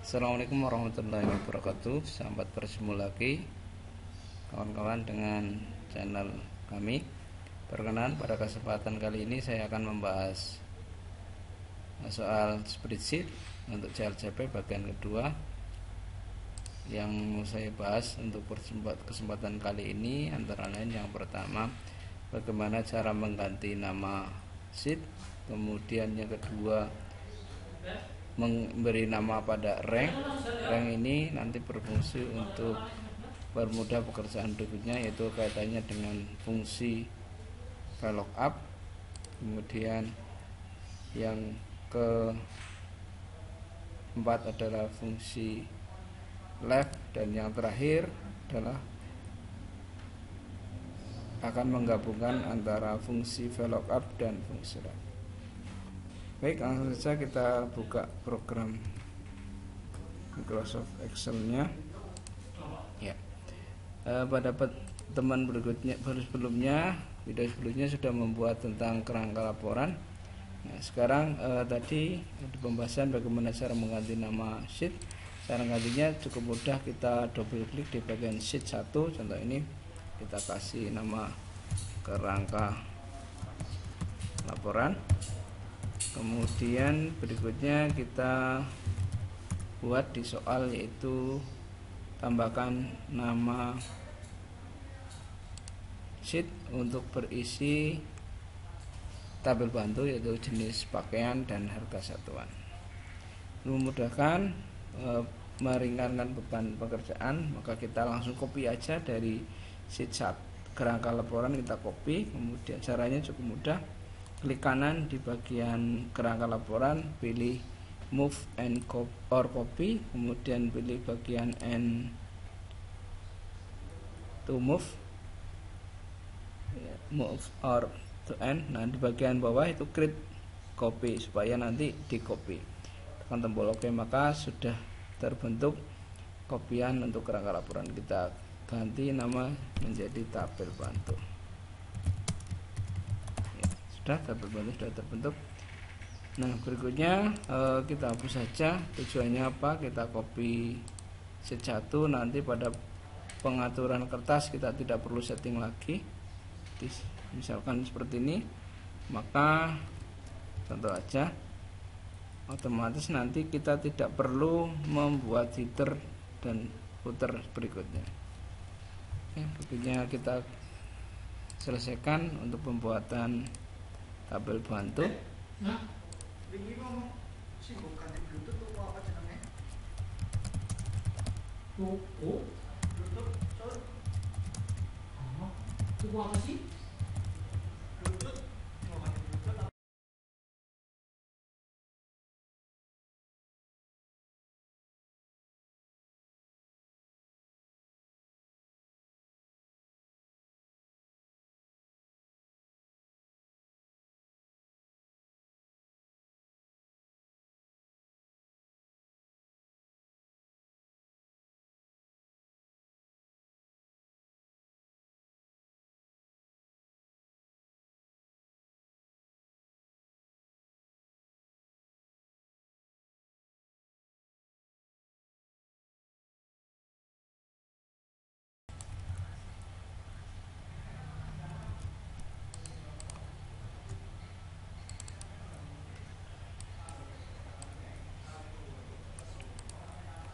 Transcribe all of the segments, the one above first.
Assalamualaikum warahmatullahi wabarakatuh. Sampai bertemu lagi kawan-kawan dengan channel kami. Perkenalan, pada kesempatan kali ini saya akan membahas soal spreadsheet untuk CLCP bagian kedua. Yang mau saya bahas untuk kesempatan kali ini antara lain yang pertama, bagaimana cara mengganti nama sheet. Kemudian yang kedua, memberi nama pada rank. Rank ini nanti berfungsi untuk mempermudah pekerjaan berikutnya, yaitu kaitannya dengan fungsi VLOOKUP. Kemudian yang keempat adalah fungsi left, dan yang terakhir adalah akan menggabungkan antara fungsi VLOOKUP dan fungsi left. Baik, langsung saja kita buka program Microsoft Excel-nya. Ya. Pada teman berikutnya, video sebelumnya sudah membuat tentang kerangka laporan. Nah, sekarang tadi ada pembahasan bagaimana cara mengganti nama sheet. Cara gantinya cukup mudah, kita double klik di bagian sheet 1. Contoh ini kita kasih nama kerangka laporan. Kemudian berikutnya kita buat di soal, yaitu tambahkan nama sheet untuk berisi tabel bantu, yaitu jenis pakaian dan harga satuan. Memudahkan, meringankan beban pekerjaan, maka kita langsung copy aja dari sheet 1 kerangka laporan, kita copy. Kemudian caranya cukup mudah, klik kanan di bagian kerangka laporan, pilih move and copy, kemudian pilih bagian and to move or to end. Nah, di bagian bawah itu create copy supaya nanti di copy. Tekan tombol OK, maka sudah terbentuk kopian untuk kerangka laporan. Kita ganti nama menjadi tabel bantu. Tabel bantu sudah terbentuk. Nah, berikutnya kita hapus saja. Tujuannya apa? Kita copy sheet 1, nanti pada pengaturan kertas kita tidak perlu setting lagi. Misalkan seperti ini, maka contoh aja, otomatis nanti kita tidak perlu membuat header dan footer berikutnya. Berikutnya kita selesaikan untuk pembuatan tabel bantu.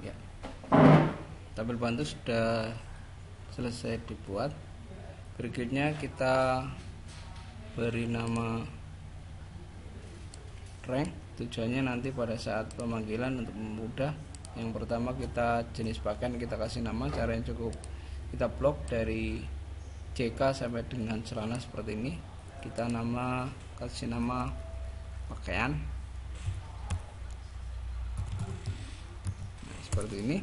Ya, tabel bantu sudah selesai dibuat. Berikutnya kita beri nama rank. Tujuannya nanti pada saat pemanggilan untuk memudah. Yang pertama, kita jenis pakaian kita kasih nama. Caranya cukup kita blok dari JK sampai dengan celana seperti ini. Kita kasih nama pakaian. Seperti ini.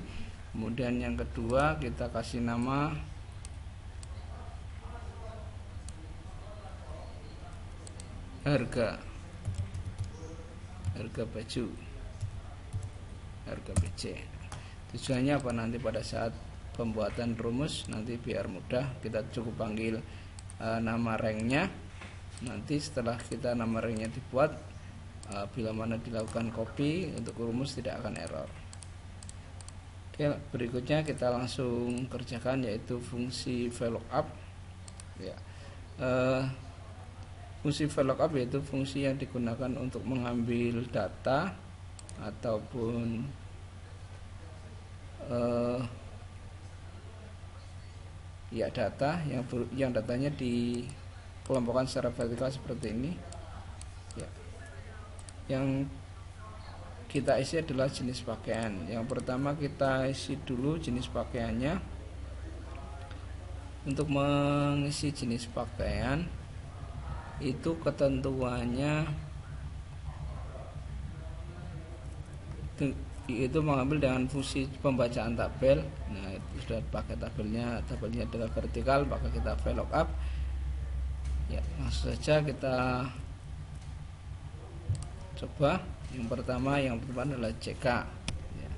Kemudian yang kedua, kita kasih nama harga baju, harga BC. Tujuannya apa? Nanti pada saat pembuatan rumus, nanti biar mudah, kita cukup panggil nama ranknya. Nanti setelah kita nama ranknya dibuat, bila mana dilakukan copy untuk rumus tidak akan error. Oke, berikutnya kita langsung kerjakan, yaitu fungsi VLOOKUP ya. Fungsi VLOOKUP yaitu fungsi yang digunakan untuk mengambil data ataupun data yang datanya dikelompokkan secara vertikal seperti ini ya. Yang kita isi adalah jenis pakaian. Yang pertama kita isi dulu jenis pakaiannya. Untuk mengisi jenis pakaian itu ketentuannya itu mengambil dengan fungsi pembacaan tabel. Nah, itu sudah pakai tabelnya adalah vertikal, maka kita VLOOKUP ya. Langsung saja kita coba. Yang pertama adalah CK ya.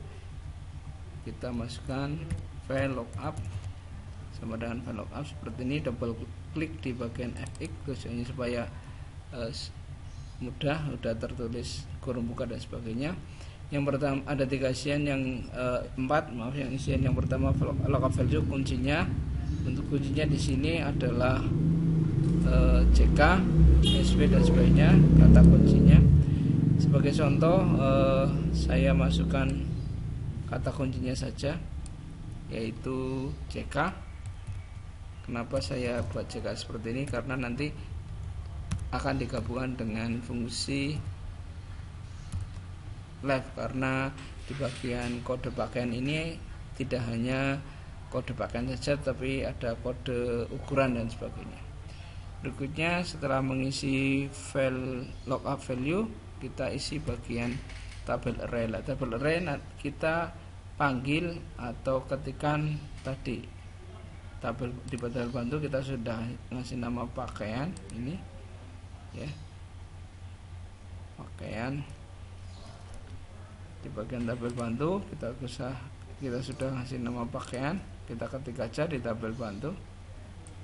Kita masukkan VLOOKUP sama dengan VLOOKUP seperti ini, double klik di bagian FX tujuannya supaya mudah, udah tertulis kurung buka dan sebagainya. Yang pertama ada 3 isian, yang 4 yang isian yang pertama lookup value kuncinya. Untuk kuncinya di sini adalah CK, SV dan sebagainya, kata kuncinya. Sebagai contoh saya masukkan kata kuncinya saja, yaitu CK. Kenapa saya buat CK seperti ini? Karena nanti akan digabungkan dengan fungsi left, karena di bagian kode pakaian ini tidak hanya kode pakaian saja, tapi ada kode ukuran dan sebagainya. Berikutnya setelah mengisi file lookup value, kita isi bagian tabel array. Tabel array kita panggil atau ketikkan tadi tabel di tabel bantu, kita sudah ngasih nama pakaian ini ya, pakaian. Di bagian tabel bantu kita sudah ngasih nama pakaian, kita ketik aja di tabel bantu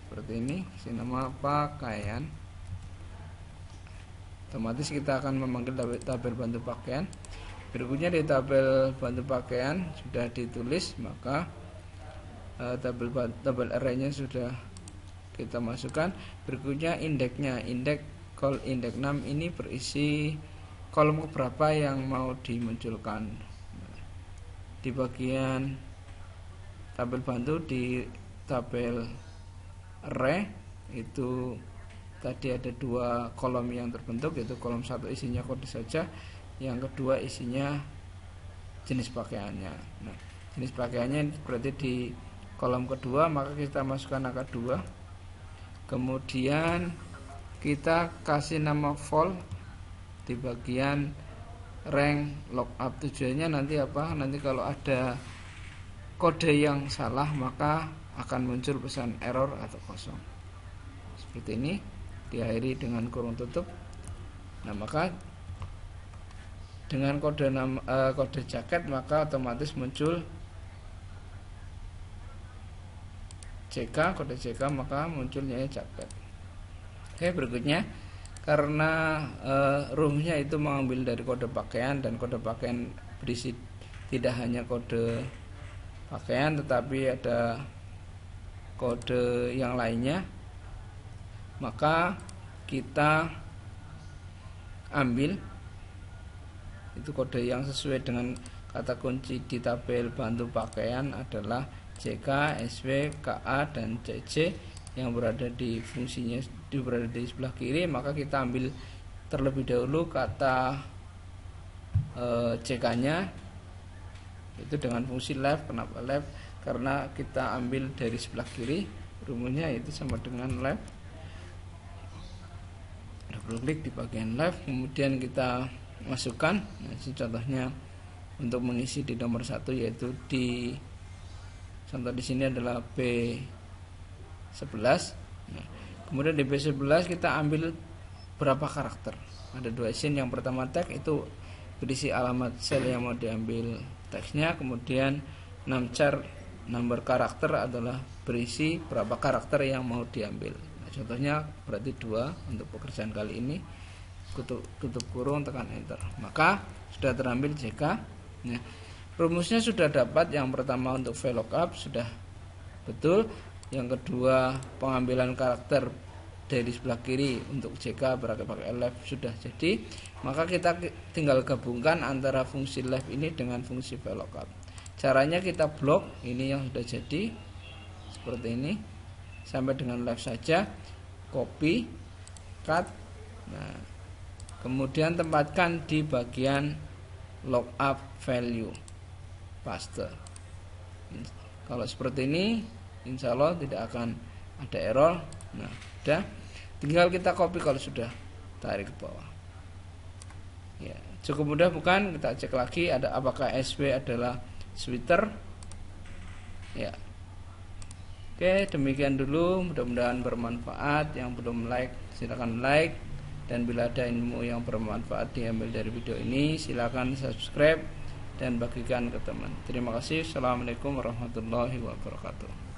seperti ini, kasih nama pakaian. Otomatis kita akan memanggil tabel bantu pakaian. Berikutnya di tabel bantu pakaian sudah ditulis, maka tabel array-nya sudah kita masukkan. Berikutnya indeksnya, indeks 6 ini berisi kolom berapa yang mau dimunculkan. Di bagian tabel bantu di tabel array itu tadi ada 2 kolom yang terbentuk, yaitu kolom 1 isinya kode saja, yang kedua isinya jenis pakaiannya. Nah, jenis pakaiannya berarti di kolom kedua, maka kita masukkan angka 2. Kemudian kita kasih nama vol di bagian rank lookup. Tujuannya nanti apa? Nanti kalau ada kode yang salah maka akan muncul pesan error atau kosong seperti ini, diakhiri dengan kurung tutup. Nah, maka dengan kode jaket maka otomatis muncul CK, kode CK, maka munculnya jaket. Oke, berikutnya karena roomnya itu mengambil dari kode pakaian, dan kode pakaian berisi tidak hanya kode pakaian tetapi ada kode yang lainnya, maka kita ambil itu kode yang sesuai dengan kata kunci di tabel bantu pakaian adalah CK, SW, KA, dan CC yang berada di fungsinya berada di sebelah kiri. Maka kita ambil terlebih dahulu kata CK nya itu dengan fungsi left. Kenapa left? Karena kita ambil dari sebelah kiri, rumusnya itu sama dengan left. Double klik di bagian left, kemudian kita masukkan. Nah, ini contohnya untuk mengisi di nomor 1, yaitu di contoh di sini adalah B11. Nah, kemudian di B11 kita ambil berapa karakter. Ada 2 isin. Yang pertama tag, itu berisi alamat sel yang mau diambil teksnya. Kemudian 6 char, number karakter adalah berisi berapa karakter yang mau diambil. Nah, contohnya berarti 2 untuk pekerjaan kali ini. Tutup kurung, tekan enter, maka sudah terambil CK. Nah, rumusnya sudah dapat. Yang pertama untuk VLOOKUP sudah betul, yang kedua pengambilan karakter dari sebelah kiri untuk JK pakai left sudah jadi. Maka kita tinggal gabungkan antara fungsi left ini dengan fungsi VLOOKUP. Caranya kita blok ini yang sudah jadi seperti ini sampai dengan left saja, copy, cut. Nah, kemudian tempatkan di bagian lookup value, paste. Kalau seperti ini insya Allah tidak akan ada error. Nah, udah, tinggal kita copy kalau sudah, tarik ke bawah. Ya, cukup mudah bukan? Kita cek lagi ada apakah SW adalah sweater. Ya. Oke, demikian dulu, mudah-mudahan bermanfaat. Yang belum like silakan like, dan bila ada ilmu yang bermanfaat diambil dari video ini silakan subscribe dan bagikan ke teman. Terima kasih. Assalamualaikum warahmatullahi wabarakatuh.